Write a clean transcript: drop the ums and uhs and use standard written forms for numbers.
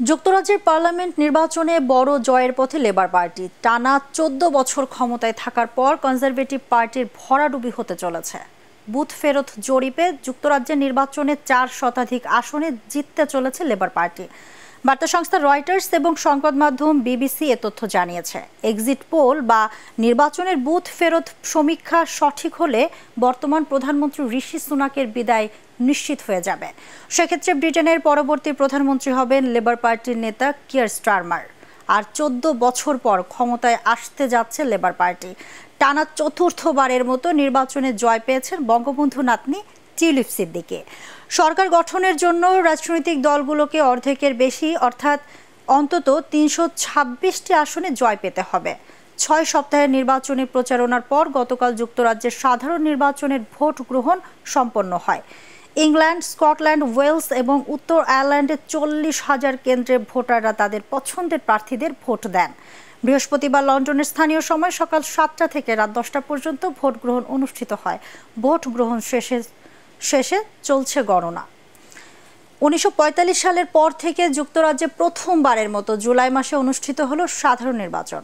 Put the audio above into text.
যুক্তরাজ্যের পার্লামেন্ট নির্বাচনে বড় জয়ের পথে লেবার পার্টি। টানা ১৪ বছর ক্ষমতায় থাকার পর কনজারভেটিভ পার্টির ভরাডুবি হতে চলেছে। বুথ ফেরত জরিপে যুক্তরাজ্যের নির্বাচনে ৪ শতাধিক আসনে জিততে চলেছে লেবার পার্টি। বার্তা সংস্থা রয়টার্স এবং সংবাদ মাধ্যম বিবিসি এ তথ্য জানিয়েছে। এক্সিট পোল বা নির্বাচনের বুথ ফেরত সমীক্ষা সঠিক হলে বর্তমান প্রধানমন্ত্রী ঋষি সুনাকের বিদায় নিশ্চিত হয়ে যাবে। সেক্ষেত্রে ব্রিটেনের পরবর্তী প্রধানমন্ত্রী হবেন লেবার পার্টির নেতা কিয়ার স্টারমার। আর ১৪ বছর পর ক্ষমতায় আসতে যাচ্ছে লেবার পার্টি। টানা চতুর্থবারের মতো নির্বাচনে জয় পেয়েছেন বঙ্গবন্ধু নাতনি টিউলিপ সিদ্দিকী। সরকার গঠনের জন্য রাজনৈতিক দলগুলোকে অর্ধেকের বেশি অর্থাৎ অন্তত ৩২৬টি আসনে জয় পেতে হবে। ৬ সপ্তাহের নির্বাচনী প্রচারণার পর গতকাল যুক্তরাজ্যের সাধারণ নির্বাচনের ভোট গ্রহণ সম্পন্ন হয়। ইংল্যান্ড, স্কটল্যান্ড, ওয়েলস এবং উত্তর আয়ারল্যান্ডের ৪০,০০০ কেন্দ্রে ভোটাররা তাদের পছন্দের প্রার্থীদের ভোট দেন। বৃহস্পতিবার লন্ডনের স্থানীয় সময় সকাল ৭টা থেকে রাত ১০টা পর্যন্ত ভোট গ্রহণ অনুষ্ঠিত হয়। ভোট গ্রহণ শেষে চলছে গণনা। ১৯৪৫ সালের পর থেকে যুক্তরাজ্যে প্রথমবারের মতো জুলাই মাসে অনুষ্ঠিত হলো সাধারণ নির্বাচন।